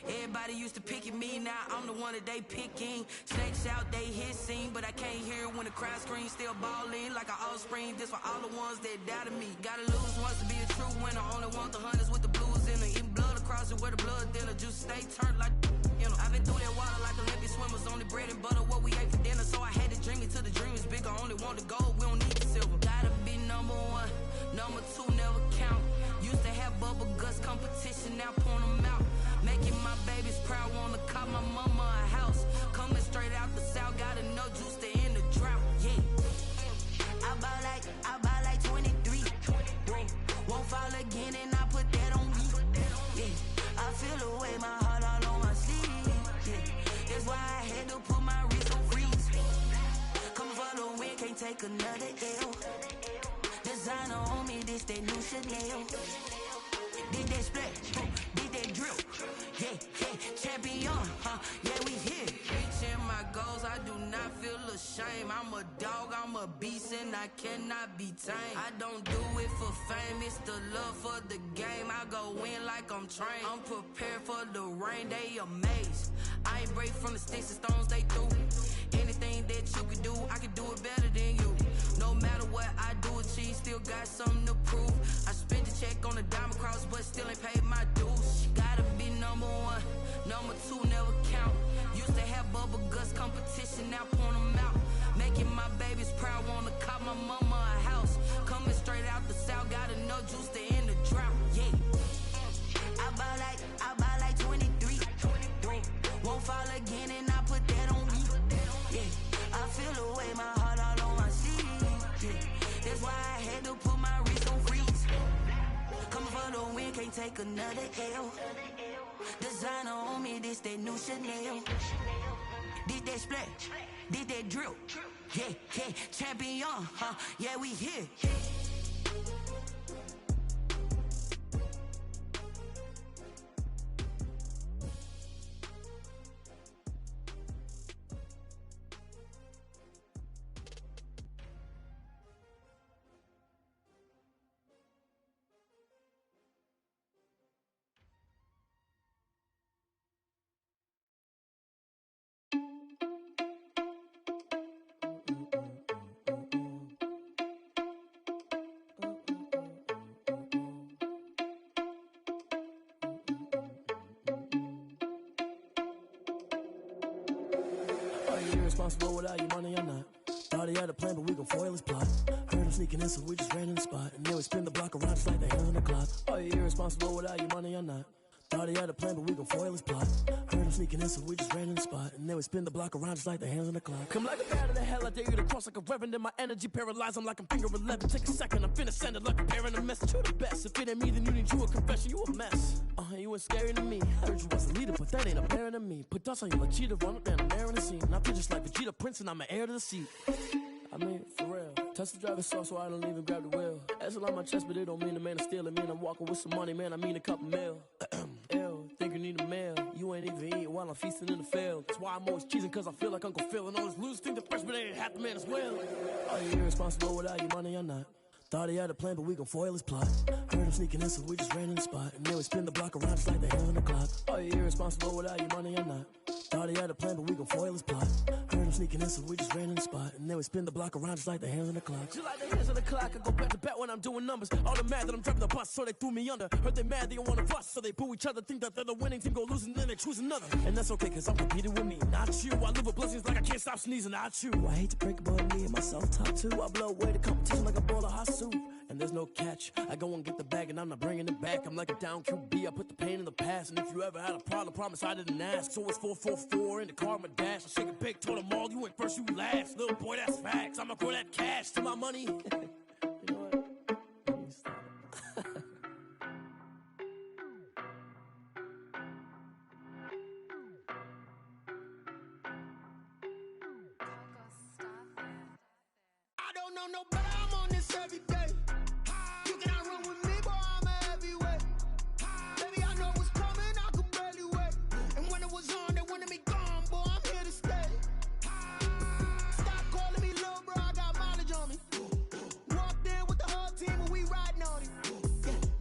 Everybody used to pick at me, now I'm the one that they picking. Snakes out, they hissing, but I can't hear it when the crowd screams. Still balling like an offspring. This for all the ones that doubted me. Gotta lose once to be a true winner. Only want the hunters with the blues in it. Eating blood across it where the blood thinner. Juice stay turned like, you know. I've been through that water like Olympic swimmers. Only bread and butter, what we ate for dinner. So I had to dream it till the dream is bigger. Only want the gold, we don't need the silver. Gotta be number one, number two never count. Used to have bubble guts competition, now point them out. Making my babies proud, wanna call my mama a house. Coming straight out the south, gotta know juice to end the drought, yeah. I buy like 23. Won't fall again and I put that on me, yeah. I feel the way, my heart all on my sleeve, yeah. That's why I had to put my wrist on freeze. Coming for the win, can't take another L. Designer on me, this that new Chanel. Did that splash, did that drill, yeah, champion, yeah, we here. Reaching my goals, I do not feel ashamed. I'm a dog, I'm a beast, and I cannot be tamed. I don't do it for fame, it's the love for the game. I go in like I'm trained. I'm prepared for the rain, they amazed. I ain't break from the sticks and stones they threw. Anything that you could do, I could do it better than you. No matter what I do, achieve, still got something to prove. I spent the check on the diamond cross, but still ain't paid my dues. Gotta be number one, number two never count. Used to have bubble guts competition, now point them out. Making my babies proud, wanna call my mama a house. Coming straight out the south, gotta know juice to end the drought, yeah. I buy like 23. Won't fall again and I put that on me, yeah. I feel the way, my heart all on my sleeve, yeah. That's why I had to put my wrist on freeze. Coming for the win, can't take another L. Designer on me, this that new Chanel. Did that splash, did that drill, yeah, champion, yeah, we here. Irresponsible without your money or not. Thought he had a plan, but we gon' foil his plot. Heard him sneaking in, so we just ran in the spot. And then we spin the block around just like the hands on the clock. Are you irresponsible without your money or not? Thought he had a plan, but we gon' foil his plot. Heard him sneaking in, so we just ran in the spot. And then we spin the block around just like the hands on the clock. Come like a bat in the hell, I dare you to cross like a reverend. In my energy paralyzed, I'm like I'm finger 11. Take a second, I'm finna send it like a parent a message. You the best, if it ain't me, then you need you a confession. You a mess, you ain't scary to me. Heard you was a leader, but that ain't apparent to me. Put dust on you like cheetah, run up down the air in the scene. And I feel just like Vegeta Prince, and I'm an heir to the seat. I mean, for real. Touch the driver's soft so I don't even grab the wheel. That's on my chest, but it don't mean the man is stealing. Mean I'm walking with some money, man, I mean a couple mil. Ew, think you need a meal. You ain't even eating while I'm feasting in the field. That's why I'm always cheesing, cause I feel like Uncle Phil. And all this losers think the freshman ain't half the man as well. Are you irresponsible without your money or not? Thought he had a plan, but we gon' foil his plot. Heard him sneaking in, so we just ran in the spot. And then we spin the block around just like the hands on the clock. Are you irresponsible without your money or not? Thought he had a plan, but we gon' foil his plot. Heard him sneaking in, so we just ran in the spot. And then we spin the block around just like the hands on the clock. Just like the hands on the clock, I go back to back when I'm doing numbers. All the mad that I'm driving the bus, so they threw me under. Heard they mad, they don't wanna bust, so they boo each other. Think that they're the winning team, go losing, then they choose another. And that's okay, cause I'm competing with me, not you. I live with blessings like I can't stop sneezing, not you. I hate to break it, but me and myself top two. I blow away the competition like a bowl of hot soup. And there's no catch, I go and get the bag and I'm not bringing it back. I'm like a down QB, I put the pain in the past. And if you ever had a problem, promise I didn't ask. So it's 444 in the car, my dash. I shake it big, told them all, you went first, you last. Little boy, that's facts, I'ma grow that cash to my money. You know what? Please stop. I don't know no better, I'm on this every day. You cannot run with me, boy, I'm a heavyweight. Baby, I know what's coming, I could barely wait. And when it was on, they wanted me gone, boy, I'm here to stay. Stop calling me little bro, I got mileage on me. Walked in with the whole team and we riding on it.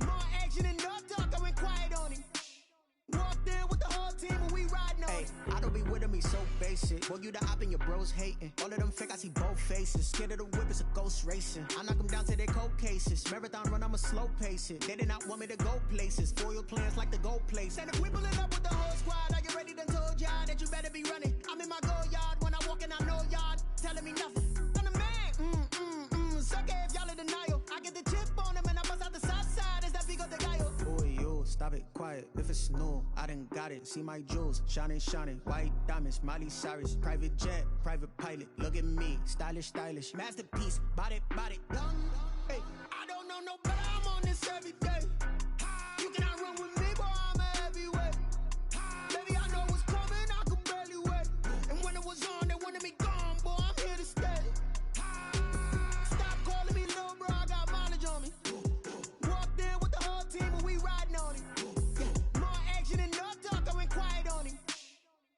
More action than no talk, I went quiet on it. Walked in with the Hey, I don't be with me so basic. Boy, you the op and your bros hating. All of them fake, I see both faces. Scared of the whip, it's a ghost racing. I knock them down to their cold cases. Marathon run, I'ma slow pace it. They did not want me to go places. Foil plans like the gold place. And if we pulling up with the whole squad, are you ready? Done told y'all that you better be running. I'm in my go yard when I walk in, I know y'all telling me nothing. I'm the man. Suck it if y'all in denial. I get the chip on them and I bust out the south side. Is that big of the guy? Boy, yo, stop it, quiet. If it's new, I done got it. See my jewels, shining, shining. White diamonds, Miley Cyrus. Private jet, private pilot. Look at me, stylish, stylish. Masterpiece, body, young. Hey, I don't know no better. I'm on this every day. You cannot run with me, boy. I'm a heavyweight. Baby, I know what's coming. I could barely wait. And when it was on, they wanted me gone, boy. I'm here to stay. Stop calling me little bro. I got mileage on me. Walked in with the whole team, and we riding on it. Yeah. More action and no talk. I went quiet on him.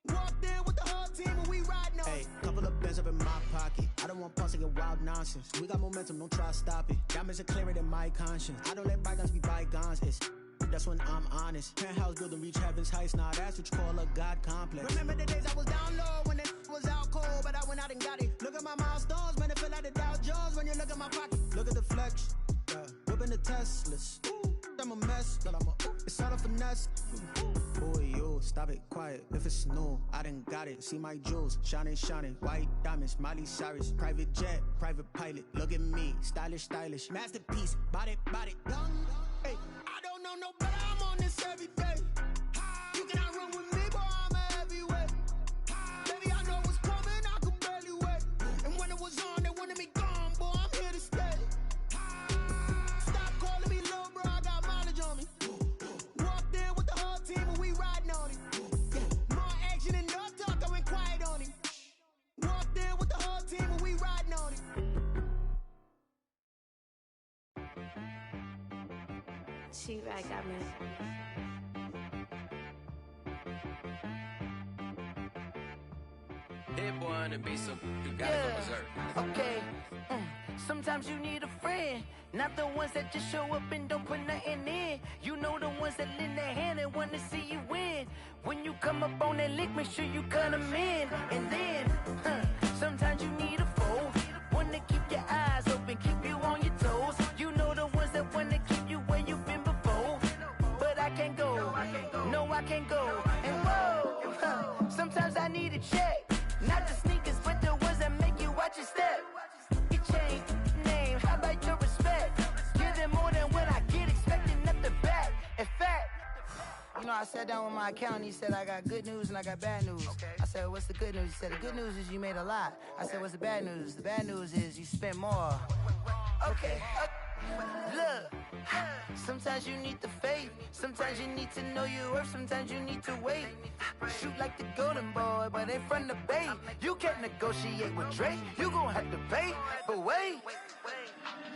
Walked in with the whole team, and we riding on it. Hey, couple of bands up in my pocket. I don't want pulse to get wild nonsense. We got momentum, don't try to stop it. Diamonds are clearer than my conscience. I don't let bygones be bygones. That's when I'm honest. Penthouse building, reach heaven's heights. Nah, that's what you call a God complex. Remember the days I was down low when it was out cold, but I went out and got it. Look at my milestones, man, it feel like the Dow Jones when you look at my pocket. Look at the flex, yeah. Whipping the Teslas. Ooh, I'm a mess, but it's all a finesse. Boy, yo, stop it, quiet. If it's new, I done got it. See my jewels, shining, shining. White diamonds, Miley Cyrus. Private jet, private pilot. Look at me, stylish, stylish. Masterpiece, body, young. Hey, I don't know no better. I'm on this every day. You cannot run with me, boy. I'm a heavyweight. Baby, I know what's coming. I could barely wait. And when it was on, they wanted me gone, boy. I'm here to stay. Stop calling me little bro. I got mileage on me. Walked in with the whole team, and we riding on it. Yeah. More action and no talk. I went quiet on him. Walked in with the whole team, and we riding on it. She-Rag got me. That boy on the beat, so you gotta go berserk. Okay. Sometimes you need a friend, not the ones that just show up and don't put nothing in. You know the ones that lend their hand and want to see you win. When you come up on that lick, make sure you cut them in. And then, sometimes you need a foe, one to keep your eyes open, keep you on your toes. You know the ones that want to keep you where you've been before. But I can't go, no I can't go. And whoa, sometimes I need a check, not the sneakers, but the ones that make you watch your step. Your chain, name, how about your respect? Give them more than what I get, expecting at the back. In fact, you know, I sat down with my accountant. He said, I got good news and I got bad news. I said, what's the good news? He said, the good news is you made a lot. I said, what's the bad news? The bad news is you spent more. Okay, look, sometimes you need the faith. Sometimes you need to know your worth. Sometimes you need to wait. Shoot like the golden boy, but in front of the bay. You can't negotiate with Drake. You gon' have to pay. But wait,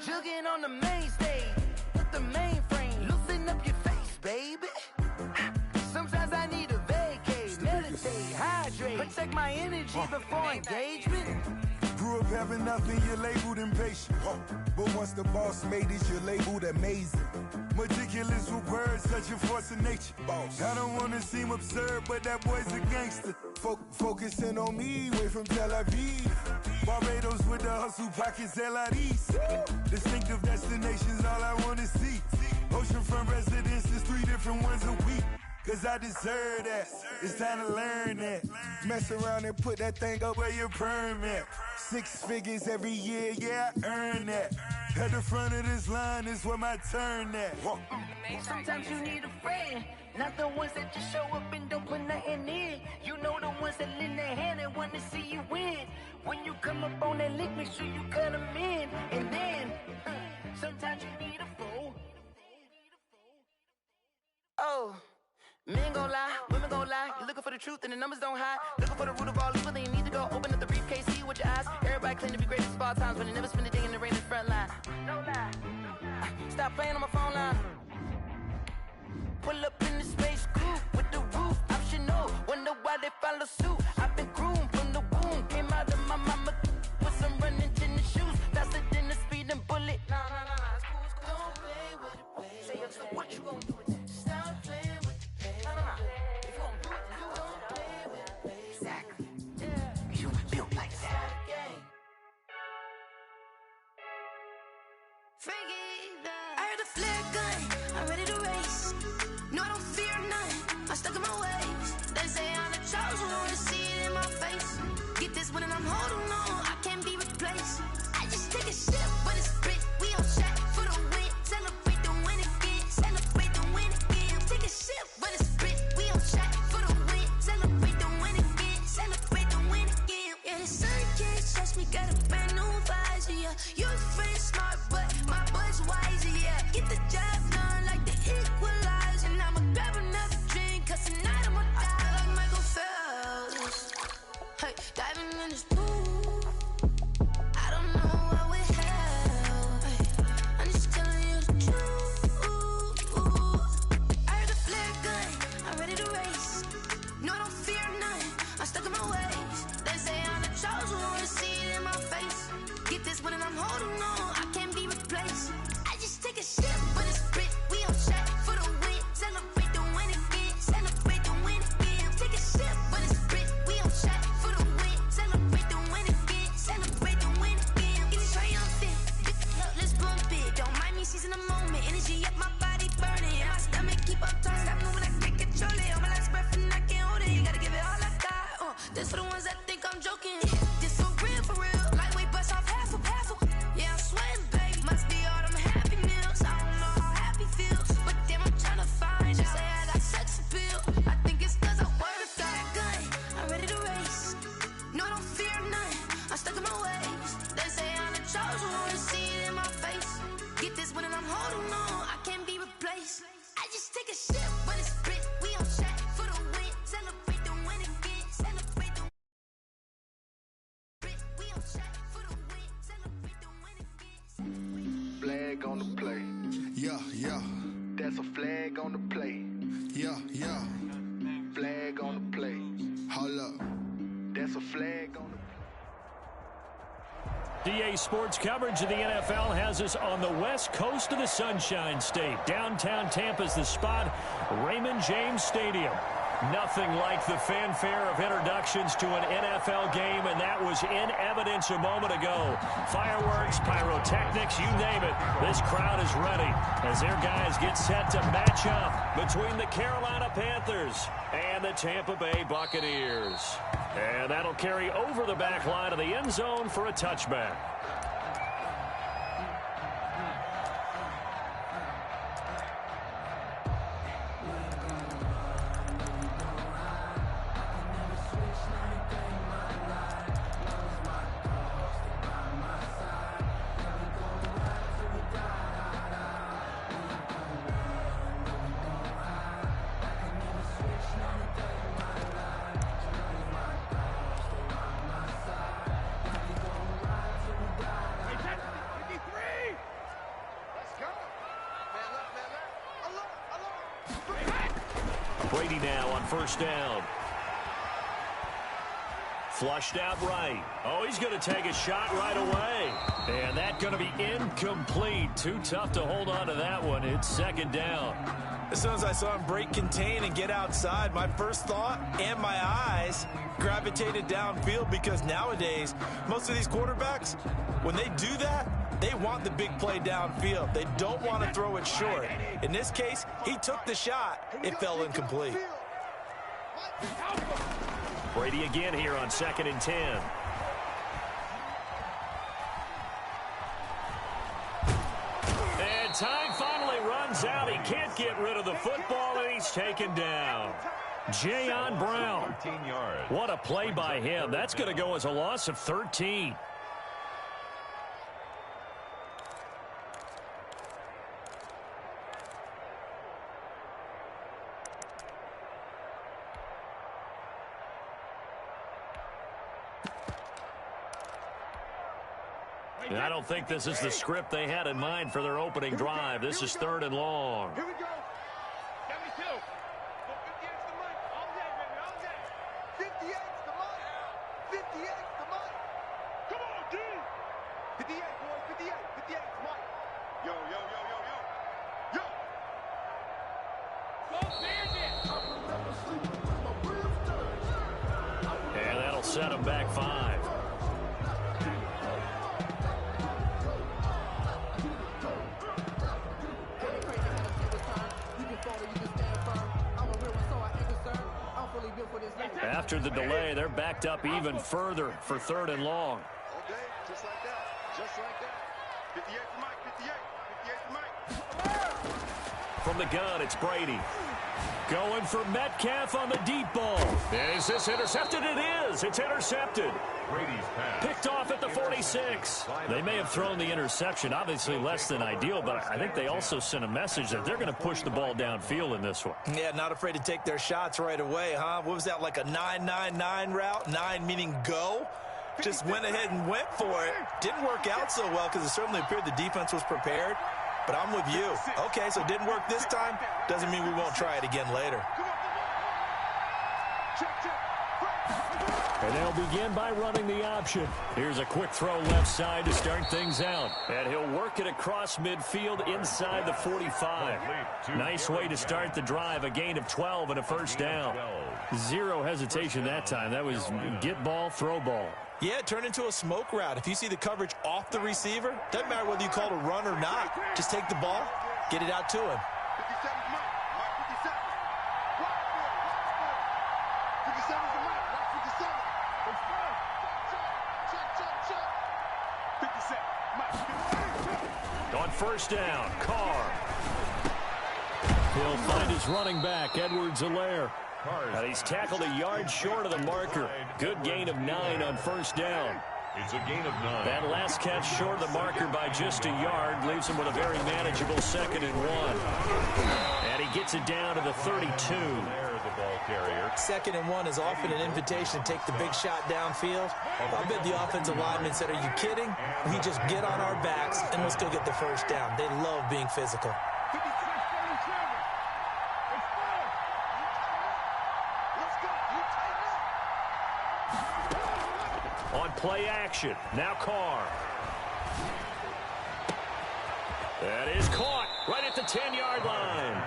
jugging on the main stage with the mainframe. Loosen up your face, baby. Sometimes I need a vacate, meditate, hydrate, protect my energy before engagement. Grew up having nothing, you're labeled impatient. But once the boss made it, you're labeled amazing. Meticulous with words, such a force of nature. I don't wanna seem absurd, but that boy's a gangster. Focusing on me, way from Tel Aviv. Barbados with the hustle pockets, LIDs. Distinctive destinations, all I wanna see. Oceanfront residences, 3 different ones a week. Cause I deserve that, it's time to learn that. Mess around and put that thing up where your permit. 6 figures every year, yeah, I earn that. At the front of this line is where my turn at. Sometimes you need a friend, not the ones that just show up and don't put nothing in. You know the ones that lend their hand and want to see you win. When you come up on that lick, make sure you cut them in. And then, sometimes you need a fool. Oh. Men gon' lie, women gon' lie. You're looking for the truth and the numbers don't hide. Looking for the root of all evil, then you need to go open up the briefcase, see with your eyes. Everybody claim to be greatest of all times, but they never spend a day in the rain in the front line. No lie. Stop playing on my phone line. Pull up in the space coupe with the roof optional. Wonder why they follow suit. I've been groomed from the womb. Came out of my mama with some running tennis shoes. Faster than a speeding bullet. Nah, it's cool, it's cool. Don't play with it, baby. Say yo, so what you gon' do with it? Stop playing with it, baby. Nah. If you gon' do it, then you gon' play with it. stuck in my ways. They say I'm the chosen one, to see it in my face. Get this one and I'm holding on, I can't be replaced. I just take a sip, but it's spit. We on track for the win. Celebrate the win again. Celebrate the win again. Take a sip, but it's spit. We on track for the win. Celebrate the win again. Celebrate the win again. Yeah, the sun can't touch me. Got a brand new visor. Yeah, your friend smart, but my boy's wiser. Yeah, get the job done like the equalizer. And I'ma grab another drink, 'cause tonight I'ma die like Michael Phelps. Hey, diving in this pool. I don't know what we have. Hey, I'm just telling you the truth. I heard the flare gun. I'm ready to race. No, I don't fear none. I'm stuck in my ways. They say I'm the chosen one, to see it in my face. Get this one and I'm holding on. I can't be replaced. I just take a sip, but it's spit. We on track for the win. Celebrate the win again. Celebrate the win again. Take a sip, but it's spit. We on track for the win. Celebrate the win again. Celebrate the win again. It's triumphant. Look, let's bump it. Don't mind me seizing the moment. Energy up, my body burning. And my stomach keep up turning. Stop moving, I can't control it. On my last breath and I can't hold it. You gotta give it all I got. This for the ones that think I'm joking. This for real, for real. Lightweight bust off half a. Yeah, I'm sweating, baby. Must be all them happy meals. I don't know how happy feels, but damn, I'm trying to find out. Say I got sex appeal. I think it's 'cause I work got a gun. I'm ready to race. No, I don't fear none. I'm stuck in my ways. They say I'm the chosen one, to see it in my face. Get this one and I'm holding on. I can't be replaced. I just take a sip, but it's spit. We on track for the win. Celebrate the win again. Celebrate the spit. We on track for the win. Celebrate the win again. Flag on the play. Yeah, yeah, That's a flag on the play. yeah, yeah. Flag on the play. Hold up. That's a flag on the DA Sports coverage of the NFL has us on the west coast of the Sunshine State. Downtown Tampa's the spot, Raymond James Stadium. Nothing like the fanfare of introductions to an NFL game, and that was in evidence a moment ago. Fireworks, pyrotechnics, you name it. This crowd is ready as their guys get set to match up between the Carolina Panthers and the Tampa Bay Buccaneers. And that'll carry over the back line of the end zone for a touchback. Brady now on first down. Flushed out right. Oh, he's going to take a shot right away. And that's going to be incomplete. Too tough to hold on to that one. It's second down. As soon as I saw him break contain and get outside, my first thought and my eyes gravitated downfield, because nowadays, most of these quarterbacks, when they do that, they want the big play downfield. They don't want to throw it short. In this case, he took the shot. It fell incomplete. Brady again here on 2nd and 10. And time finally runs out. He can't get rid of the football, and he's taken down. Jayon Brown. What a play by him. That's going to go as a loss of 13. I don't think this is the script they had in mind for their opening drive. This is 3rd and long. Here we go. 72. 58's the money. All day, baby. All day. 58's the money. 58's the money. Come on, D. 58, boys. 58. 58's the money. Yo, yo, yo, yo, yo. Yo. Go Bandit. And that'll set them back 5. After the delay, they're backed up even further for 3rd and long. Okay, just like that. Just like that. 58 for Mike. 58 for Mike. From the gun, it's Brady. Going for Metcalf on the deep ball. Is this intercepted? It is. It's intercepted. Brady's pass. Picked off at the 46. They may have thrown the interception, obviously less than ideal, but I think they also sent a message that they're going to push the ball downfield in this one. Yeah, not afraid to take their shots right away, huh? What was that, like a 9-9-9 route? 9 meaning go? Just went ahead and went for it. Didn't work out so well because it certainly appeared the defense was prepared. But I'm with you. Okay, so it didn't work this time. Doesn't mean we won't try it again later. And they'll begin by running the option. Here's a quick throw left side to start things out. And he'll work it across midfield inside the 45. Nice way to start the drive. A gain of 12 and a first down. Zero hesitation that time. That was get ball, throw ball. Yeah, it turned into a smoke route. If you see the coverage off the receiver, doesn't matter whether you call it a run or not. Just take the ball, get it out to him. 57 Mike. Mike 57. Watch 57 is the Mike. Watch 57. Check. 57. Mike. On first down, Carr. He'll find his running back, Edwards-Helaire. And he's tackled a yard short of the marker. Good gain of 9 on first down. It's a gain of 9. That last catch short of the marker by just a yard leaves him with a very manageable 2nd and 1. And he gets it down to the 32. There's the ball carrier. 2nd and 1 is often an invitation to take the big shot downfield. I bet the offensive lineman said, are you kidding? We just get on our backs and let's go get the first down. They love being physical. On play action, now Carr. That is caught right at the 10-yard line.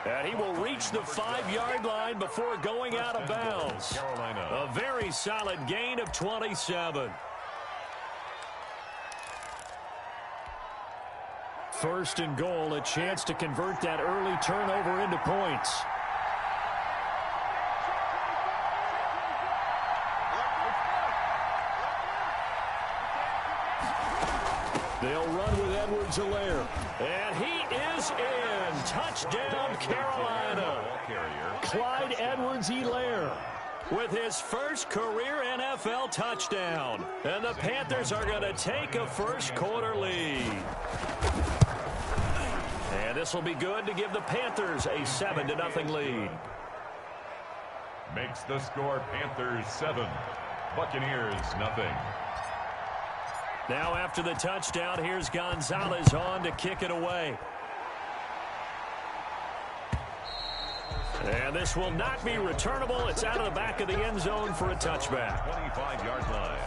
And he will reach the 5-yard line before going out of bounds. A very solid gain of 27. First and goal, a chance to convert that early turnover into points. They'll run with Edwards-Helaire. And he is in. Touchdown, Carolina. Clyde Edwards-Helaire with his first career NFL touchdown. And the Panthers are going to take a first-quarter lead. And this will be good to give the Panthers a 7-0 lead. Makes the score Panthers 7, Buccaneers 0. Now after the touchdown, here's Gonzalez on to kick it away. And this will not be returnable. It's out of the back of the end zone for a touchback. 25-yard line.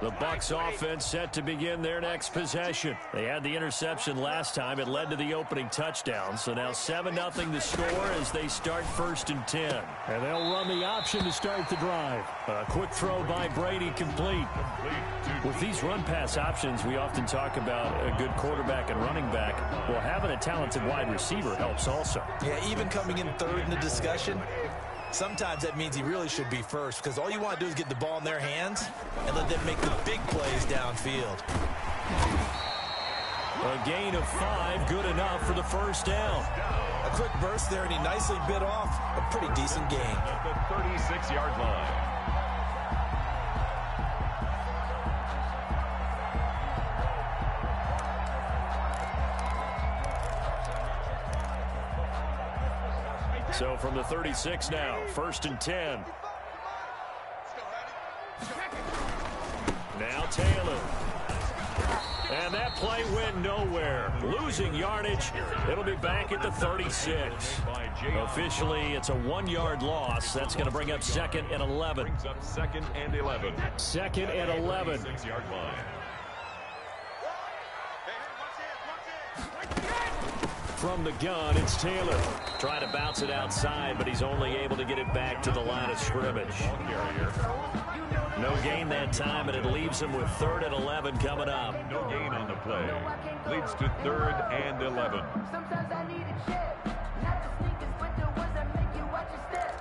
The Bucs offense set to begin their next possession. They had the interception last time. It led to the opening touchdown. So now 7-0 the score as they start 1st and 10. And they'll run the option to start the drive. A quick throw by Brady complete. With these run-pass options, we often talk about a good quarterback and running back. Well, having a talented wide receiver helps also. Yeah, even coming in 3rd in the discussion, sometimes that means he really should be first because all you want to do is get the ball in their hands and let them make the big plays downfield. A gain of 5, good enough for the first down. A quick burst there, and he nicely bit off a pretty decent gain. At the 36-yard line. So from the 36 now, 1st and 10. Now Taylor. And that play went nowhere. Losing yardage. It'll be back at the 36. Officially, it's a 1-yard loss. That's going to bring up 2nd and 11. Brings up 2nd and 11. 2nd and 11. 6-yard line. from the gun, it's Taylor. Trying to bounce it outside, but he's only able to get it back to the line of scrimmage. No gain that time, and it leaves him with 3rd and 11 coming up. No gain on the play. Leads to 3rd and 11. Sometimes I need a check. Not the sneakers, but the ones that make you watch your step.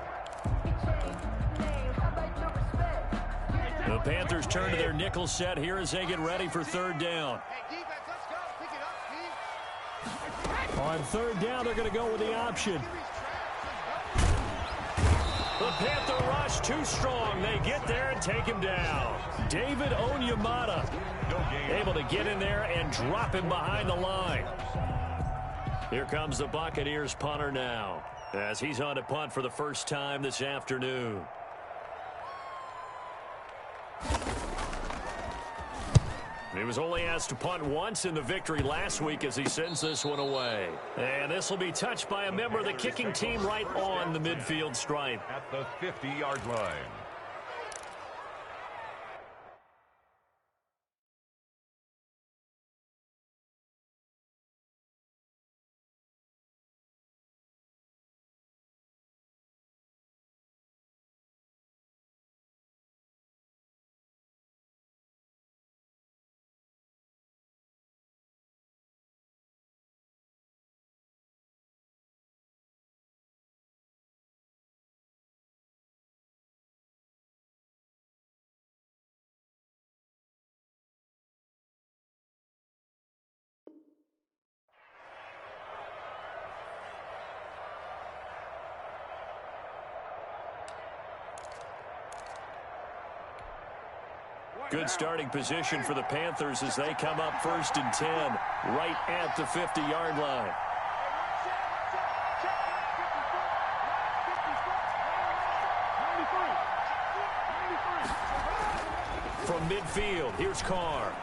Name, how about your respect? The Panthers turn to their nickel set here as they get ready for 3rd down. On 3rd down, they're going to go with the option. The Panther rush too strong. They get there and take him down. David Onyemata able to get in there and drop him behind the line. Here comes the Buccaneers punter now as he's on to punt for the first time this afternoon. He was only asked to punt once in the victory last week as he sends this one away. And this will be touched by a member of the kicking team right on the midfield stripe. At the 50-yard line. Good starting position for the Panthers as they come up 1st and 10, right at the 50-yard line. From midfield, here's Carr.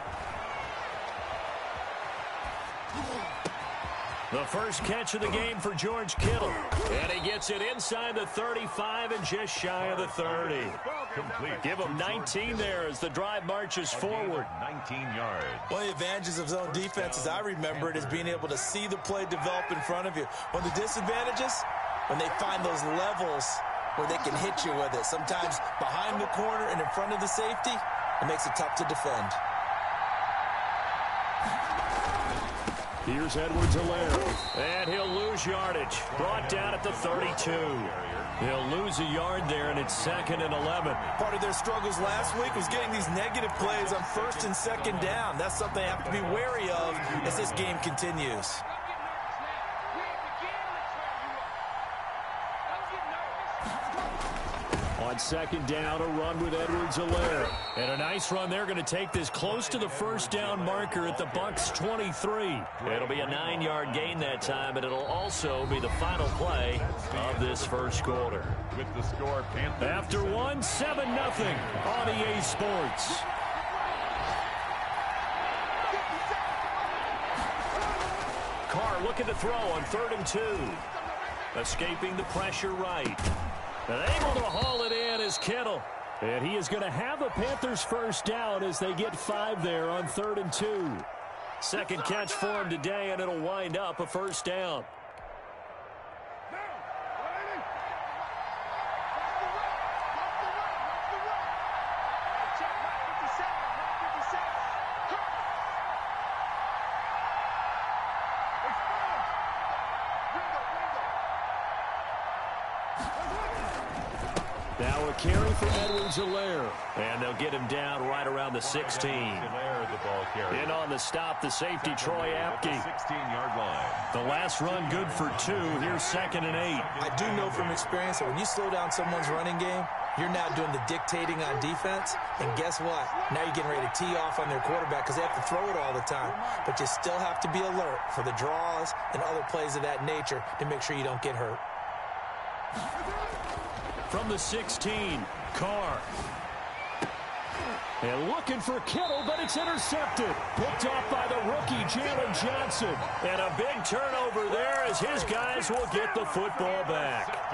The first catch of the game for George Kittle. And he gets it inside the 35 and just shy of the 30. Complete. Give him 19 there as the drive marches forward. 19 yards. One of the advantages of zone defense, as I remember it, is being able to see the play develop in front of you. One of the disadvantages, when they find those levels where they can hit you with it. Sometimes behind the corner and in front of the safety, it makes it tough to defend. Here's Edwards-Helaire, and he'll lose yardage. Brought down at the 32. He'll lose a yard there, and it's 2nd and 11. Part of their struggles last week was getting these negative plays on 1st and 2nd down. That's something they have to be wary of as this game continues. On 2nd down, a run with Edwards-Helaire. And a nice run there, going to take this close to the 1st down marker at the Bucs 23. It'll be a 9-yard gain that time, but it'll also be the final play of this first quarter. With the score, Panthers. After 1, 7-0 on EA Sports. Carr looking to throw on 3rd and 2. Escaping the pressure right. And able to haul it in is Kittle. And he is going to have a Panthers first down as they get 5 there on 3rd and 2. Second catch for him today, and it'll wind up a first down. Now a carry for Edwards-Helaire. And they'll get him down right around the 16. In on the stop, the safety, Troy Apke. 16-yard line. The last run good for 2. Here's 2nd and 8. I do know from experience that when you slow down someone's running game, you're now doing the dictating on defense. And guess what? Now you're getting ready to tee off on their quarterback because they have to throw it all the time. But you still have to be alert for the draws and other plays of that nature to make sure you don't get hurt. From the 16, Carr. And looking for Kittle, but it's intercepted. Picked off by the rookie, Jalen Johnson. And a big turnover there as his guys will get the football back.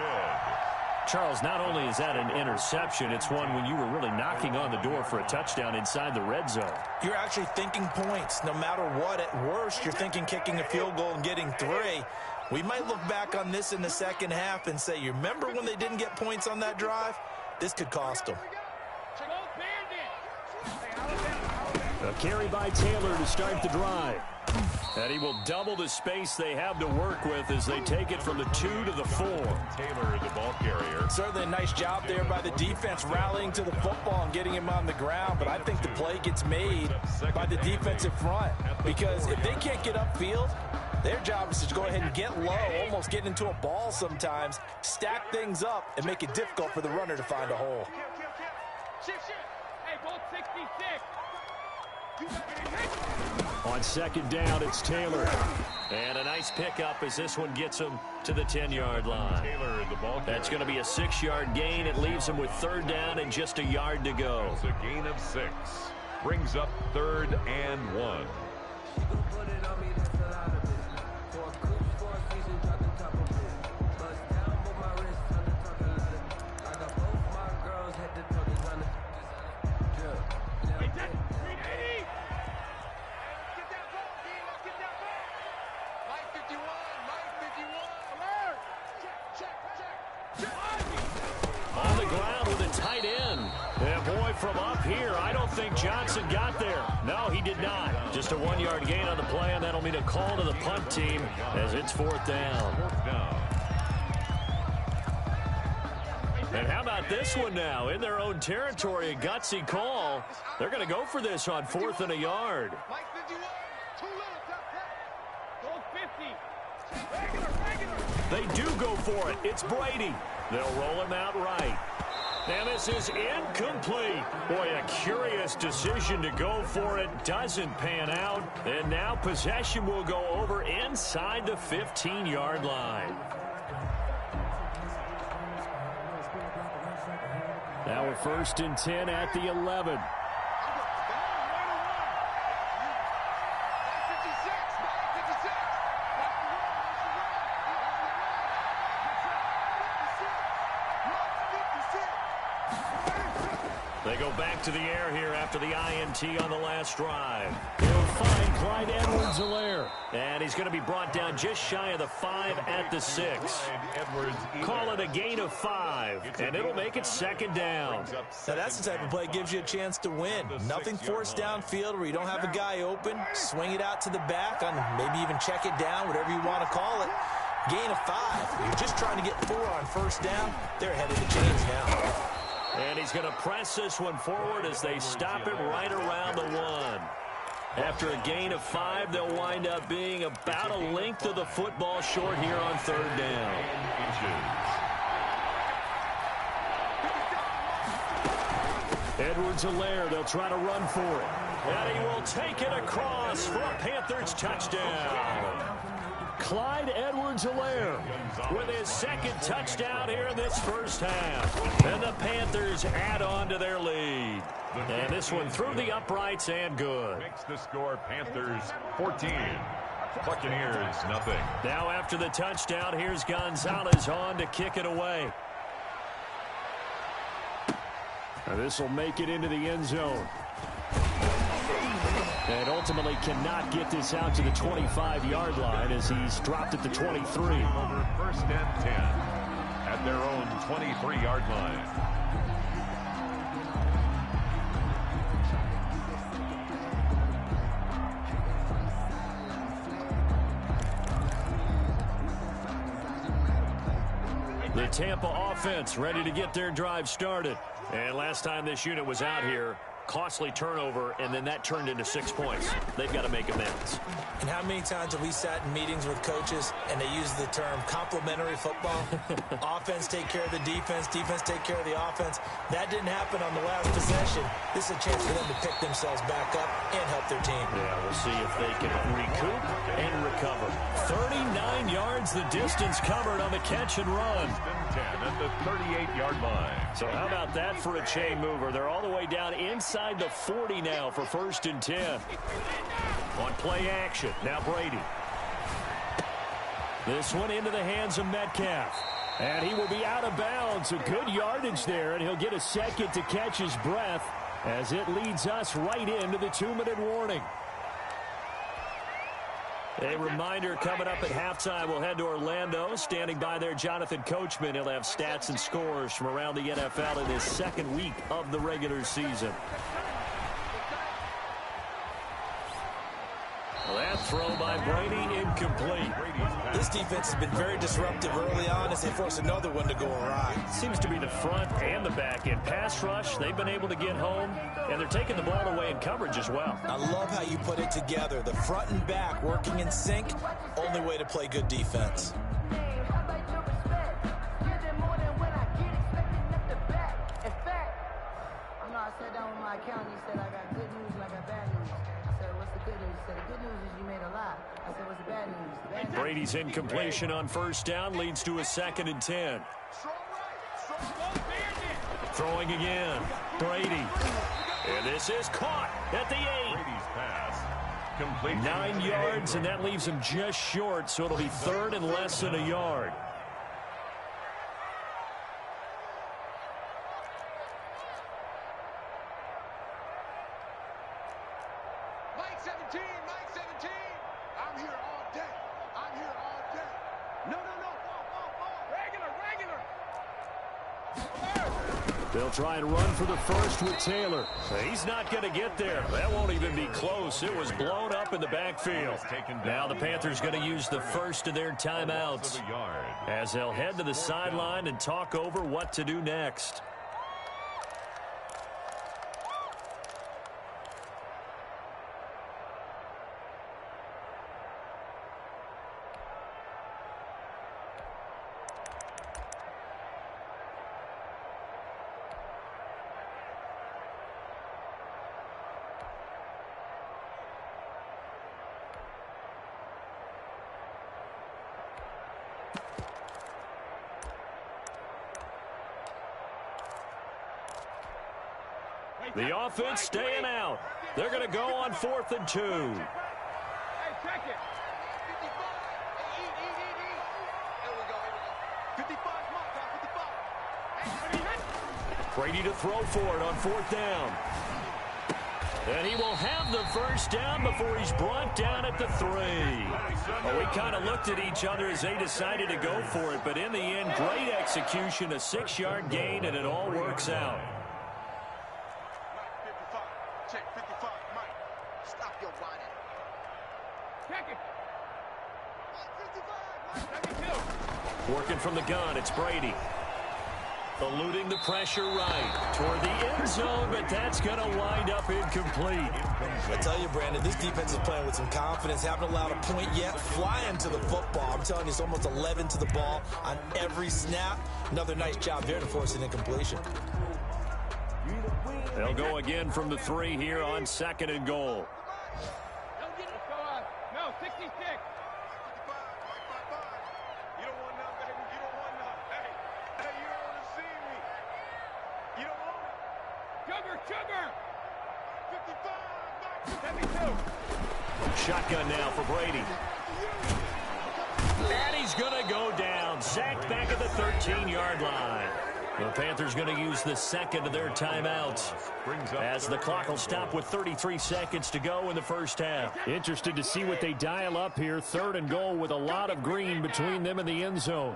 Charles, not only is that an interception, it's one when you were really knocking on the door for a touchdown inside the red zone. You're actually thinking points. No matter what, at worst, you're thinking kicking a field goal and getting 3. We might look back on this in the second half and say, you remember when they didn't get points on that drive? This could cost them. A carry by Taylor to start the drive. And he will double the space they have to work with as they take it from the 2 to the 4. Taylor, the ball carrier. Certainly a nice job there by the defense rallying to the football and getting him on the ground. But I think the play gets made by the defensive front. Because if they can't get upfield, their job is to go ahead and get low, almost get into a ball sometimes, stack things up, and make it difficult for the runner to find a hole. Hey, ball 66. On second down, it's Taylor. And a nice pickup as this one gets him to the 10-yard line. Taylor, the ball carrier. That's going to be a 6-yard gain. It leaves him with 3rd down and just a yard to go. It's a gain of 6. Brings up 3rd and 1. On the ground with a tight end. And boy, from up here, I don't think Johnson got there. No, he did not. Just a 1-yard gain on the play, and that'll mean a call to the punt team as it's 4th down. And how about this one now? In their own territory, a gutsy call. They're going to go for this on 4th and a yard. They do go for it. It's Brady. They'll roll him out right. And this is incomplete. Boy, a curious decision to go for it. Doesn't pan out. And now possession will go over inside the 15-yard line. Now we're 1st and 10 at the 11. They go back to the air here after the INT on the last drive. He'll find Clyde Edwards-Helaire. And he's going to be brought down just shy of the 5 at the 6. Call it a gain of 5, and it'll make it 2nd down. Now that's the type of play that gives you a chance to win. Nothing forced downfield where you don't have a guy open. Swing it out to the back, and maybe even check it down, whatever you want to call it. Gain of 5. You're just trying to get 4 on 1st down. They're ahead of the chains now. And he's going to press this one forward as they stop it right around the 1. After a gain of 5, they'll wind up being about a length of the football short here on 3rd down. Edwards-Helaire, they'll try to run for it. And he will take it across for a Panthers touchdown. Clyde Edwards-Helaire with his 2nd touchdown here in this 1st half. And the Panthers add on to their lead. And this one through the uprights and good. Makes the score Panthers 14. Buccaneers nothing. Now after the touchdown, here's Gonzalez on to kick it away. Now this will make it into the end zone. And ultimately cannot get this out to the 25-yard line as he's dropped at the 23. Over 1st and 10 at their own 23-yard line. The Tampa offense ready to get their drive started. And last time this unit was out here, costly turnover, and then that turned into 6 points. They've got to make amends. And how many times have we sat in meetings with coaches and they use the term complementary football? Offense take care of the defense, defense take care of the offense. That didn't happen on the last possession. This is a chance for them to pick themselves back up and help their team. Yeah, we'll see if they can recoup and recover. 39 yards the distance covered on the catch and run. 10 at the 38-yard line. So how about that for a chain mover? They're all the way down inside the 40 now for 1st and 10. On play action, now Brady. This one into the hands of Metcalf. And he will be out of bounds. A good yardage there, and he'll get a second to catch his breath as it leads us right into the 2-minute warning. A reminder coming up at halftime, we'll head to Orlando. Standing by there, Jonathan Coachman. He'll have stats and scores from around the NFL in his second week of the regular season. That throw by Brady incomplete. This defense has been very disruptive early on as they force another one to go awry. Seems to be the front and the back end. Pass rush, they've been able to get home, and they're taking the ball away in coverage as well. I love how you put it together. The front and back working in sync, only way to play good defense. I sat down with my accountant. He said, I got good news and I got bad news. I said, what's the good news? He said, the good news is you made a lot. I said, what's the bad news? The bad news. Brady's incompletion on first down leads to a 2nd and 10. Throwing again. Brady. And this is caught at the 8. Brady's pass. Complete. 9 yards, and that leaves him just short, so it'll be 3rd and less than a yard. They'll try and run for the first with Taylor. He's not going to get there. That won't even be close. It was blown up in the backfield. Now the Panthers going to use the first of their timeouts as they'll head to the sideline and talk over what to do next. The offense staying out. They're going to go on 4th and 2. Hey, check it. 55, 55. Brady to throw for it on 4th down. And he will have the first down before he's brought down at the 3. Well, we kind of looked at each other as they decided to go for it, but in the end, great execution, a 6-yard gain, and it all works out. Check 55, Mike. Stop your whining. Check it. 55, Working from the gun, it's Brady. Eluding the pressure right toward the end zone, but that's going to wind up incomplete. I tell you, Brandon, this defense is playing with some confidence. Haven't allowed a point yet. Flying to the football. I'm telling you, it's almost 11 to the ball on every snap. Another nice job there to force an incompletion. They'll go again from the 3 here on 2nd and goal. No, 66. 55, you don't want none, baby. You don't want none. Hey, you don't want to see me. You don't want it. Sugar. 55, 72. Shotgun now for Brady. And he's going to go down. Sacked back at the 13-yard line. The Panthers going to use the 2nd of their timeouts as the clock will stop with 33 seconds to go in the first half. Interested to see what they dial up here. 3rd and goal with a lot of green between them and the end zone.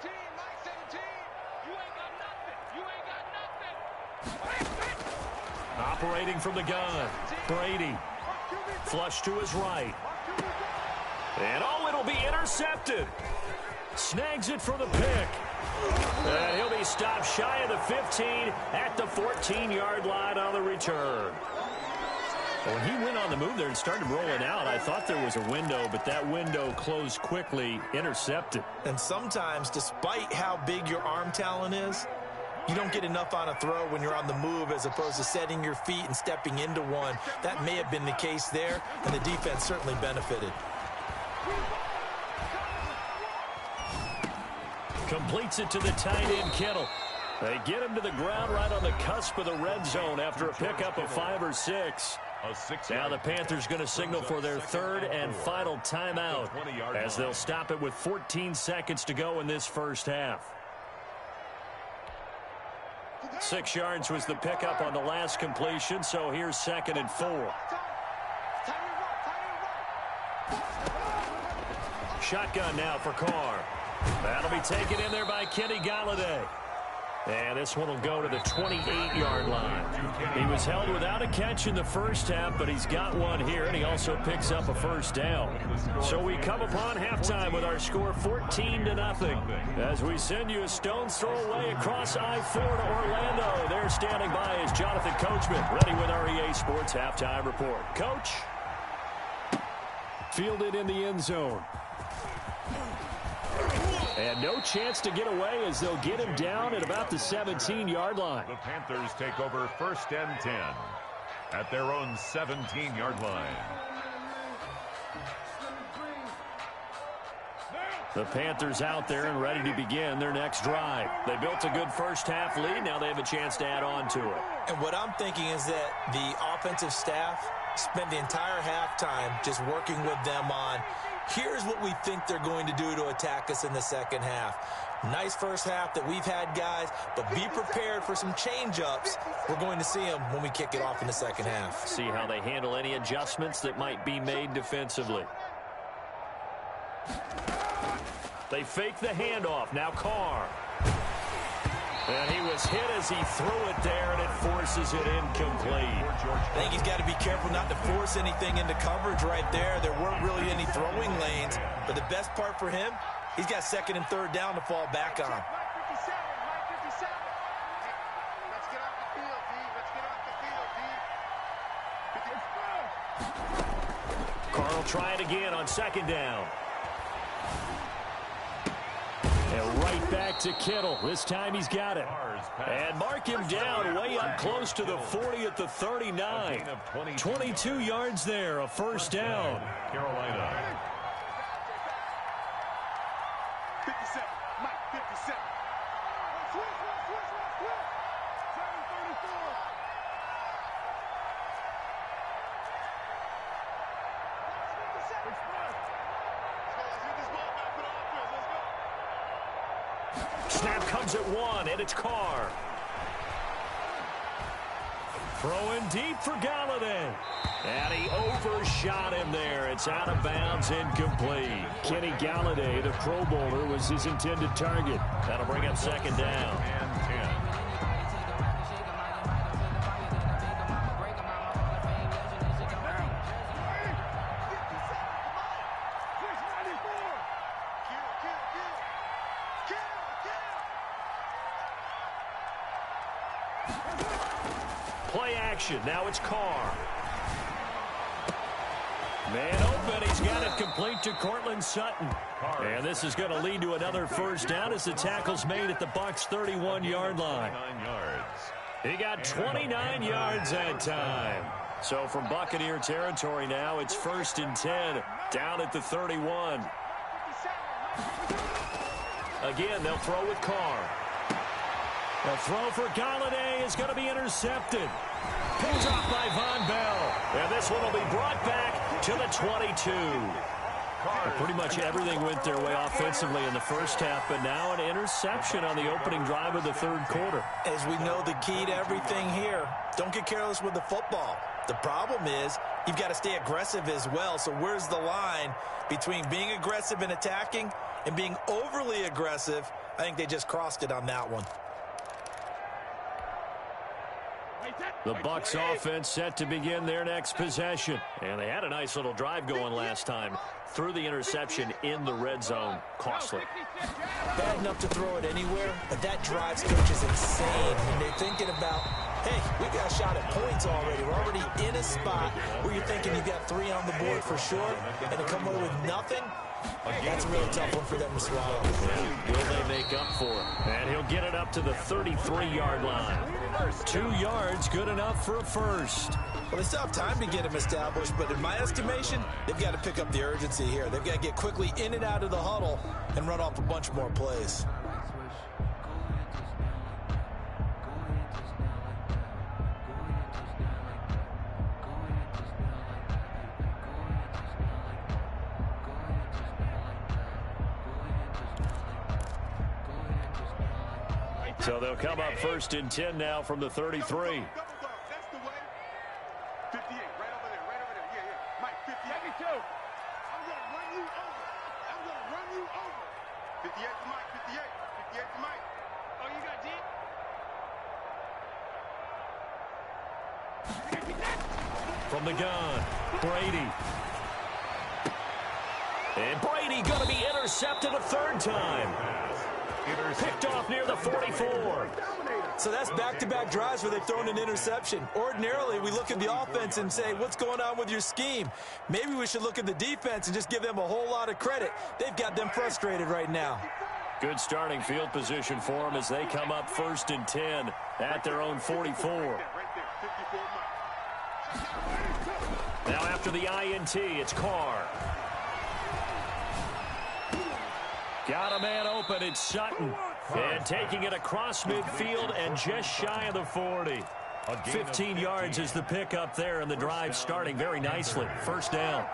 17, you ain't got nothing. Operating from the gun, Brady. Flush to his right. And it'll be intercepted. Snags it for the pick. And he'll be stopped shy of the 15 at the 14-yard line on the return. When he went on the move there and started rolling out, I thought there was a window, but that window closed quickly, intercepted. And sometimes, despite how big your arm talent is, you don't get enough on a throw when you're on the move as opposed to setting your feet and stepping into one. That may have been the case there, and the defense certainly benefited. Completes it to the tight end, Kittle. They get him to the ground right on the cusp of the red zone after a pickup of 5 or 6. Now the Panthers going to signal for their third and final timeout as they'll stop it with 14 seconds to go in this first half. 6 yards was the pickup on the last completion, so here's 2nd and 4. Shotgun now for Carr. That'll be taken in there by Kenny Galladay. And this one will go to the 28-yard line. He was held without a catch in the first half, but he's got one here, and he also picks up a first down. So we come upon halftime with our score 14-0. As we send you a stone's throw away across I-4 to Orlando. There standing by is Jonathan Coachman, ready with our EA Sports Halftime Report. Coach? Fielded in the end zone. And no chance to get away as they'll get him down at about the 17-yard line. The Panthers take over 1st and 10 at their own 17-yard line. The Panthers out there and ready to begin their next drive. They built a good first half lead. Now they have a chance to add on to it. And what I'm thinking is that the offensive staff spent the entire halftime just working with them on, here's what we think they're going to do to attack us in the second half. Nice first half that we've had, guys, but be prepared for some change-ups. We're going to see them when we kick it off in the second half. See how they handle any adjustments that might be made defensively. They fake the handoff. Now Carr. And he was hit as he threw it there, and it forces it incomplete. I think he's got to be careful not to force anything into coverage right there. There weren't really any throwing lanes. But the best part for him, he's got 2nd and 3rd down to fall back on. Carr will try it again on 2nd down. And right back to Kittle. This time he's got it. And mark him down way up close to the 40 at the 39. 22 yards there, a first down. Carolina. 57, Mike, 57. Snap comes at 1, and it's Carr. Throwing deep for Galladay. And he overshot him there. It's out of bounds, incomplete. Kenny Galladay, the Pro Bowler, was his intended target. That'll bring up 2nd down. And 10. Play action. Now it's Carr. Man open. He's got it complete to Cortland Sutton. And this is going to lead to another first down as the tackle's made at the Bucs' 31-yard line. He got 29 yards that time. So from Buccaneer territory now, it's 1st and 10 down at the 31. Again, they'll throw with Carr. The throw for Galladay is going to be intercepted. Pulled off by Von Bell. And this one will be brought back to the 22. Well, pretty much everything went their way offensively in the first half, but now an interception on the opening drive of the 3rd quarter. As we know, the key to everything here, don't get careless with the football. The problem is you've got to stay aggressive as well. So where's the line between being aggressive and attacking and being overly aggressive? I think they just crossed it on that one. The Bucs offense set to begin their next possession. And they had a nice little drive going last time. Threw the interception in the red zone. Costly. Bad enough to throw it anywhere, but that drive stretch is insane. And they're thinking about, hey, we got a shot at points already. We're already in a spot where you're thinking you got 3 on the board for sure, and to come away with nothing, that's a really tough one for them to swallow. Will they make up for it? And he'll get it up to the 33-yard line. 2 yards, good enough for a first. Well, they still have time to get him established, but in my estimation, they've got to pick up the urgency here. They've got to get quickly in and out of the huddle and run off a bunch more plays. So they'll come up 1st and 10 now from the 33. That's the way. 58, right over there, right over there. Yeah, yeah. Mike, 58. 52. I'm going to run you over. I'm going to run you over. 58 to Mike, 58. 58 to Mike. Oh, you got deep? From the gun, Brady. And Brady going to be intercepted a 3rd time. Picked off near the 44. So that's back-to-back drives where they've thrown an interception. Ordinarily, we look at the offense and say, what's going on with your scheme? Maybe we should look at the defense and just give them a whole lot of credit. They've got them frustrated right now. Good starting field position for them as they come up 1st and 10 at their own 44. Now after the INT, it's Carr. Got a man open, it's Sutton. And taking it across midfield and just shy of the 40. 15 yards is the pickup there, and the drive starting very nicely. 1st down.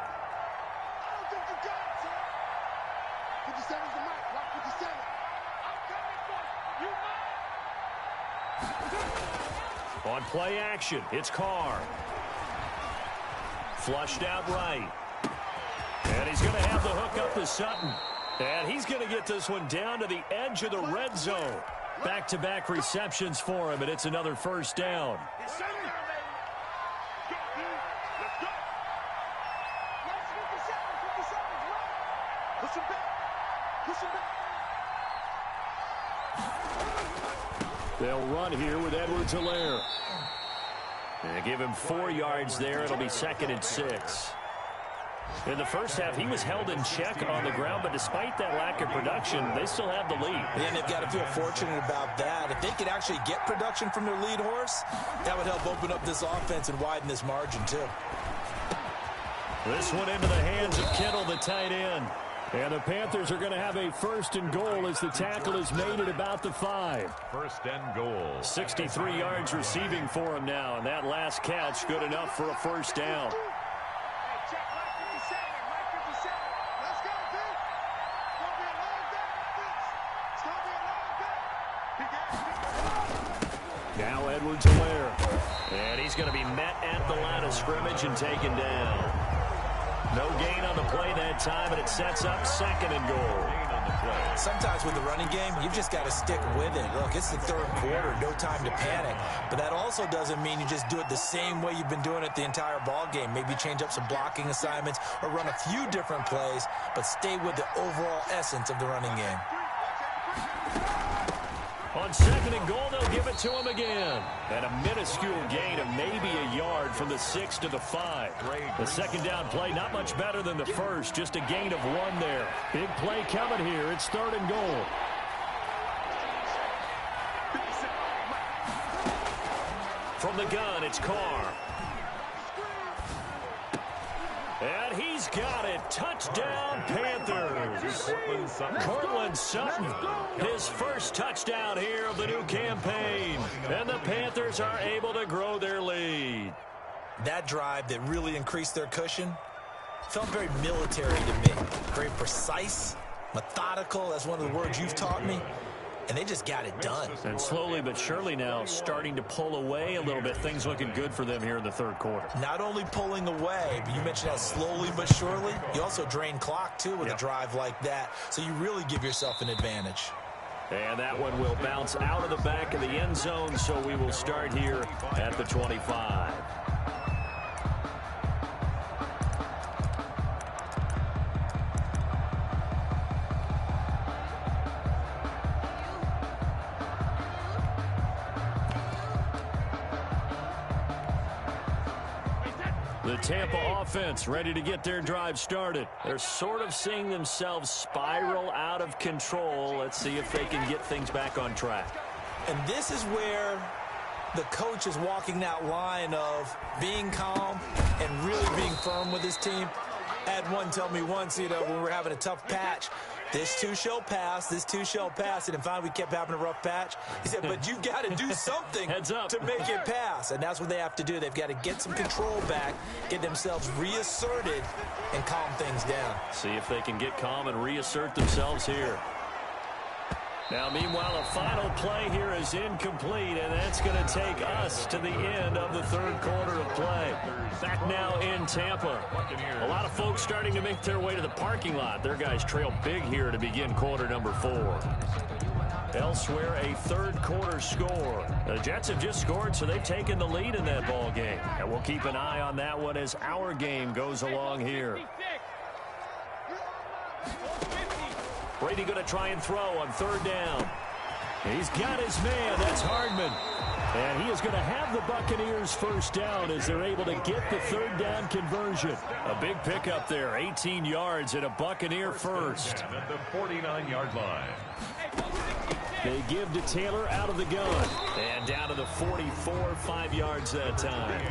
On play action, it's Carr. Flushed out right. And he's going to have the hook up to Sutton. And he's going to get this one down to the edge of the red zone. Back-to-back receptions for him, and it's another 1st down. They'll run here with Edwards-Helaire. They give him 4 yards there. It'll be 2nd and 6. In the first half, he was held in check on the ground, but despite that lack of production, they still have the lead. And they've got to feel fortunate about that. If they could actually get production from their lead horse, that would help open up this offense and widen this margin, too. This one into the hands of Kittle, the tight end. And the Panthers are going to have a 1st and goal as the tackle is made at about the 5. 1st and goal. 63 yards receiving for him now, and that last catch good enough for a 1st down. Now Edwards-Helaire. And he's going to be met at the line of scrimmage and taken down. No gain on the play that time, and it sets up 2nd and goal. Sometimes with the running game, you've just got to stick with it. Look, it's the 3rd quarter, no time to panic. But that also doesn't mean you just do it the same way you've been doing it the entire ball game. Maybe change up some blocking assignments or run a few different plays, but stay with the overall essence of the running game. On 2nd and goal, they'll give it to him again. And a minuscule gain of maybe a yard from the 6 to the 5. The 2nd down play, not much better than the first, just a gain of 1 there. Big play coming here. It's 3rd and goal. From the gun, it's Carr. And he's got it. Touchdown, Panthers. Cortland Sutton, his 1st touchdown here of the new campaign. And the Panthers are able to grow their lead. That drive that really increased their cushion felt very military to me. Very precise, methodical. That's one of the words you've taught me. And they just got it done. And slowly but surely now starting to pull away a little bit. Things looking good for them here in the 3rd quarter. Not only pulling away, but you mentioned that slowly but surely. You also drain clock, too, with a drive like that. So you really give yourself an advantage. And that one will bounce out of the back of the end zone, so we will start here at the 25. The Tampa offense ready to get their drive started. They're sort of seeing themselves spiral out of control. Let's see if they can get things back on track. And this is where the coach is walking that line of being calm and really being firm with his team. I had one tell me once, when we were having a tough patch, this too shall pass, this too shall pass. And finally we kept having a rough patch. He said, but you've got to do something to make it pass. And that's what they have to do. They've got to get some control back, get themselves reasserted, and calm things down. See if they can get calm and reassert themselves here. Now, meanwhile, a final play here is incomplete, and that's going to take us to the end of the third quarter of play. Back now in Tampa. A lot of folks starting to make their way to the parking lot. Their guys trail big here to begin quarter number 4. Elsewhere, a third quarter score. The Jets have just scored, so they've taken the lead in that ball game. And we'll keep an eye on that one as our game goes along here. Brady going to try and throw on third down. He's got his man. That's Hardman. And he is going to have the Buccaneers first down as they're able to get the third down conversion. A big pickup there, 18 yards and a Buccaneer first. At the 49-yard line. They give to Taylor out of the gun. And down to the 44, 5 yards that time.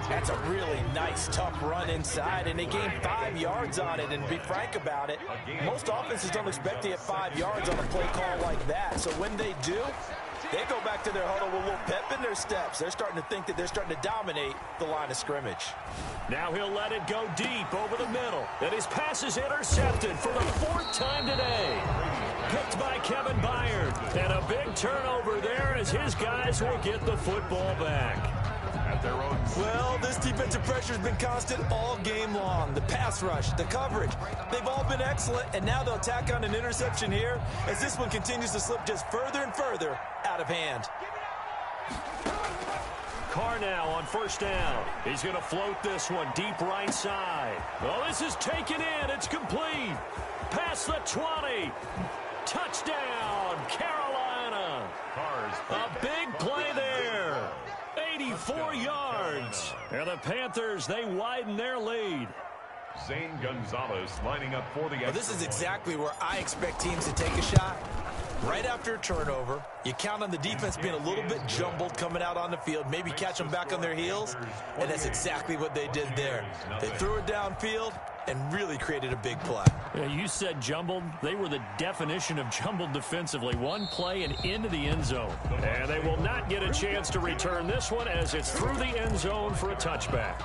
That's a really nice, tough run inside, and they gained 5 yards on it. And to be frank about it, most offenses don't expect to get 5 yards on a play call like that. So when they do, they go back to their huddle with a little pep in their steps. They're starting to think that they're starting to dominate the line of scrimmage. Now he'll let it go deep over the middle. And his pass is intercepted for the 4th time today. Picked by Kevin Byard. And a big turnover there as his guys will get the football back. At their own. Well, this defensive pressure has been constant all game long. The pass rush, the coverage, they've all been excellent, and now they'll tack on an interception here as this one continues to slip just further and further out of hand. Carr now on first down. He's going to float this one deep right side. Oh, this is taken in. It's complete. Past the 20. Touchdown, Carolina. A big play there. 84 yards. And the Panthers, they widen their lead. Zane Gonzalez lining up for the extra. Well, this is exactly where I expect teams to take a shot. Right after a turnover, you count on the defense being a little bit jumbled coming out on the field, maybe catch them back on their heels, and that's exactly what they did there. They threw it downfield and really created a big play. Yeah, you said jumbled. They were the definition of jumbled defensively. One play and into the end zone. And they will not get a chance to return this one as it's through the end zone for a touchback.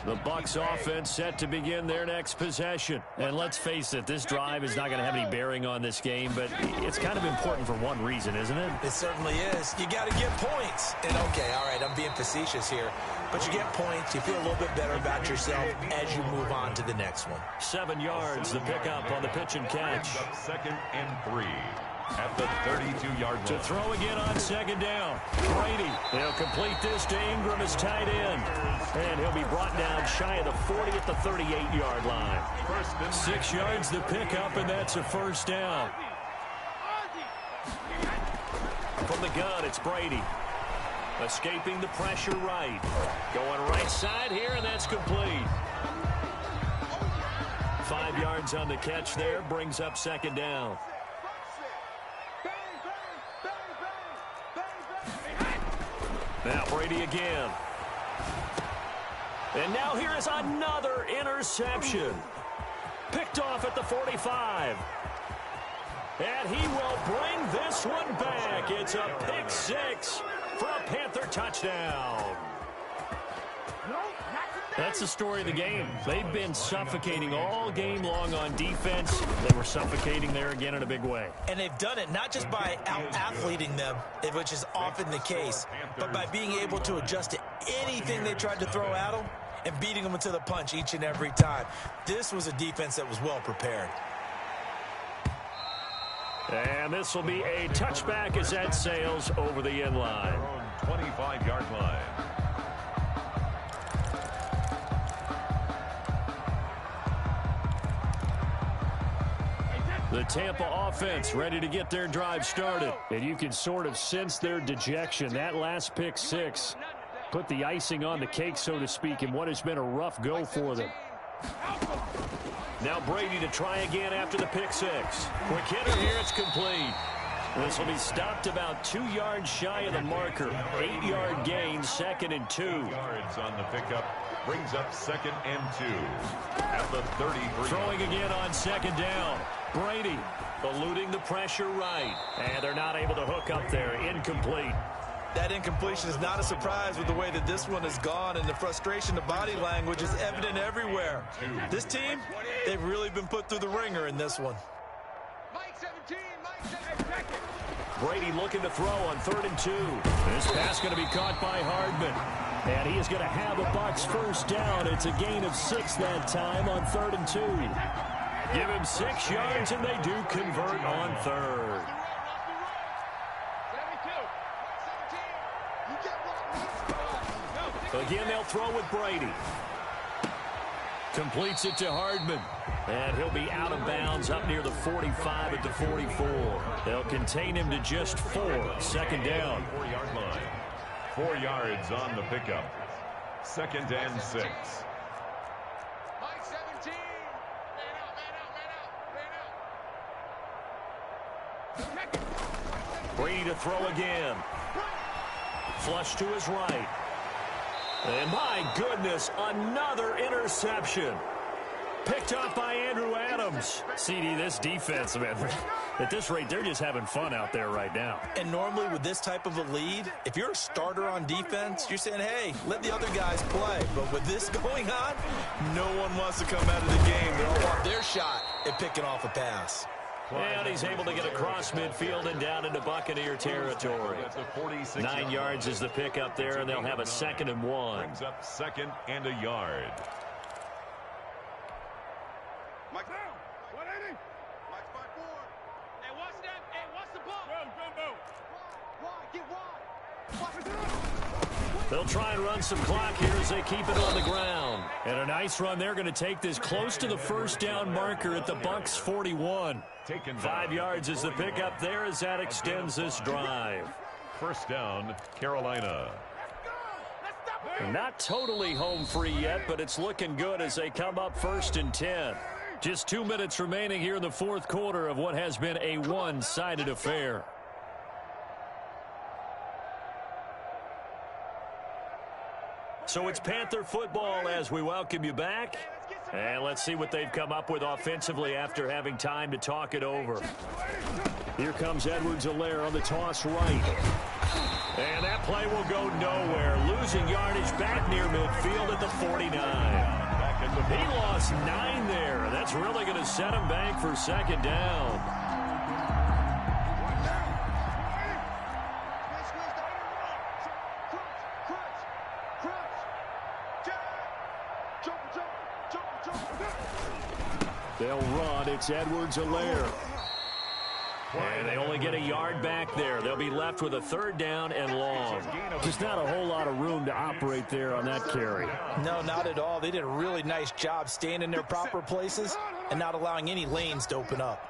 The Bucs offense set to begin their next possession. And let's face it, this drive is not going to have any bearing on this game, but it's kind of important for one reason, isn't it? It certainly is. You got to get points. And okay, all right, I'm being facetious here, but you get points, you feel a little bit better about yourself as you move on to the next one. 7 yards, the pickup on the pitch and catch. Second and 3. At the 32-yard line. To throw again on second down. Brady, he'll complete this to Ingram as tight end. And he'll be brought down shy of the 40 at the 38-yard line. 6 yards the pickup, and that's a first down. From the gun, it's Brady. Escaping the pressure right. Going right side here, and that's complete. 5 yards on the catch there, brings up second down. Now Brady again. And now here is another interception. Picked off at the 45. And he will bring this one back. It's a pick six for a Panther touchdown. That's the story of the game. They've been suffocating all game long on defense. They were suffocating there again in a big way. And they've done it not just by out-athleting them, which is often the case, but by being able to adjust to anything they tried to throw at them and beating them into the punch each and every time. This was a defense that was well prepared. And this will be a touchback as that sails over the end line. 25-yard line. The Tampa offense ready to get their drive started. And you can sort of sense their dejection. That last pick six put the icing on the cake, so to speak, in what has been a rough go for them. Now Brady to try again after the pick six. Quick hitter here, it's complete. This will be stopped about 2 yards shy of the marker. 8-yard gain, 2nd and 2. Yards on the pickup brings up 2nd and 2 at the 33. Throwing again on second down. Brady eluding the pressure right. And they're not able to hook up there. Incomplete. That incompletion is not a surprise with the way that this one has gone, and the frustration, the body language is evident everywhere. This team, they've really been put through the ringer in this one. Brady looking to throw on 3rd and 2. This pass going to be caught by Hardman. And he is going to have a Bucks first down. It's a gain of 6 that time on 3rd and 2. Give him 6 yards, and they do convert on 3rd. Again, they'll throw with Brady. Completes it to Hardman. And he'll be out of bounds up near the 45 at the 44. They'll contain him to just 4. 2nd down. 4-yard line. 4 yards on the pickup. 2nd and 6. Brady to throw again. Flush to his right. And my goodness, another interception. Picked up by Andrew Adams. CD, this defense, man, at this rate, they're just having fun out there right now. And normally with this type of a lead, if you're a starter on defense, you're saying, hey, let the other guys play. But with this going on, no one wants to come out of the game. They all want their shot at picking off a pass. And he's able to get across midfield and down into Buccaneer territory. 9 yards is the pickup there, and they'll have a 2nd and 1. Brings up 2nd and a yard. Mike down. 180. Mike 5-4. Hey, watch that. Hey, watch the ball. Go. Wide. Get wide. They'll try and run some clock here as they keep it on the ground. And a nice run. They're going to take this close to the first down marker at the Bucks 41. 5 yards is the pickup there as that extends this drive. First down, Carolina. Not totally home free yet, but it's looking good as they come up 1st and 10. Just 2 minutes remaining here in the 4th quarter of what has been a one-sided affair. So it's Panther football as we welcome you back. And let's see what they've come up with offensively after having time to talk it over. Here comes Edwards-Helaire on the toss right. And that play will go nowhere. Losing yardage back near midfield at the 49. He lost 9 there. That's really going to set him back for 2nd down. They'll run. It's Edwards-Helaire. And they only get a yard back there. They'll be left with a 3rd down and long. Just not a whole lot of room to operate there on that carry. No, not at all. They did a really nice job staying in their proper places and not allowing any lanes to open up.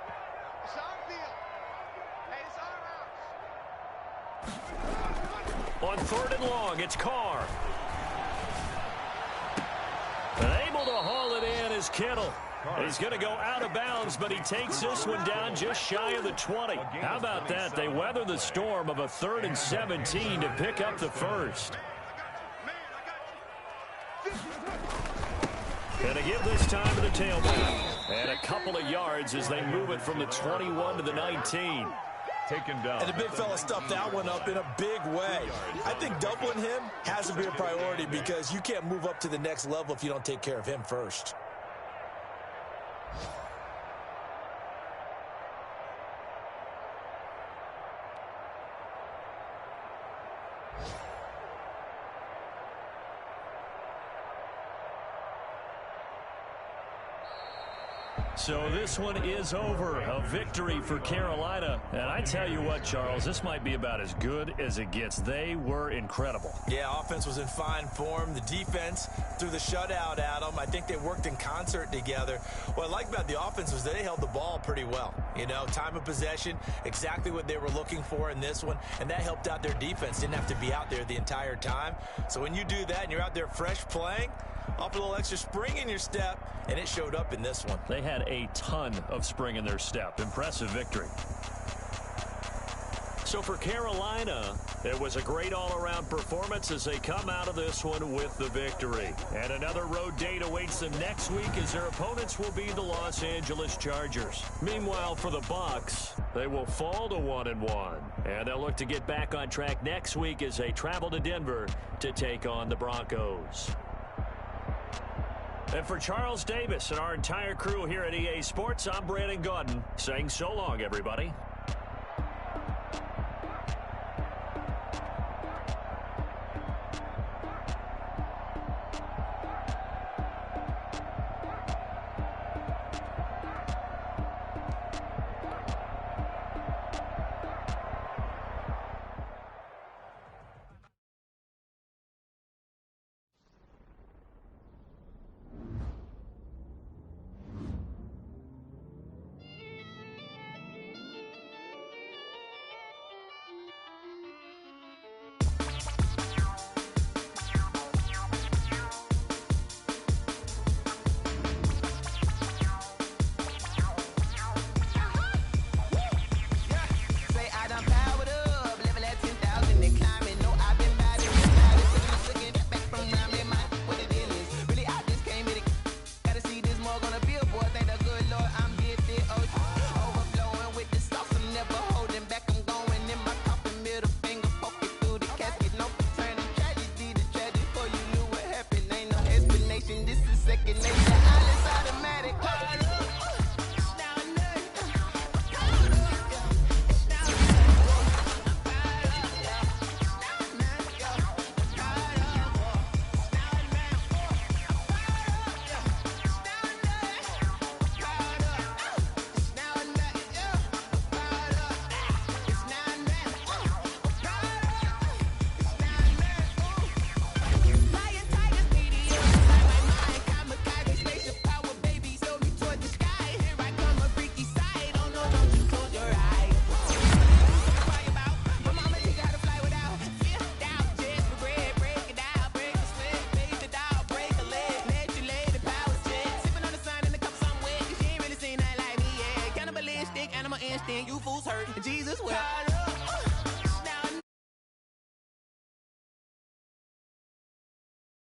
On 3rd and long, it's Carr. Able to haul it in is Kittle. He's going to go out of bounds, but he takes this one down just shy of the 20. How about that? They weather the storm of a 3rd and 17 to pick up the first. And to give this time to the tailback. And a couple of yards as they move it from the 21 to the 19. Taken down. And the big fella stuffed that one up in a big way. I think doubling him has to be a priority because you can't move up to the next level if you don't take care of him first. So this one is over. A victory for Carolina. And I tell you what, Charles, this might be about as good as it gets. They were incredible. Yeah, offense was in fine form. The defense threw the shutout at them. I think they worked in concert together. What I like about the offense was they held the ball pretty well. You know, time of possession, exactly what they were looking for in this one. And that helped out their defense. Didn't have to be out there the entire time. So when you do that and you're out there fresh playing, off a little extra spring in your step, and it showed up in this one. They had a ton of spring in their step. Impressive victory. So for Carolina, it was a great all-around performance as they come out of this one with the victory. And another road date awaits them next week as their opponents will be the Los Angeles Chargers. Meanwhile, for the Bucs, they will fall to 1-1. And they'll look to get back on track next week as they travel to Denver to take on the Broncos. And for Charles Davis and our entire crew here at EA Sports, I'm Brandon Gaudin saying so long, everybody. Instinct, animal instinct, you fools hurt. Jesus, well.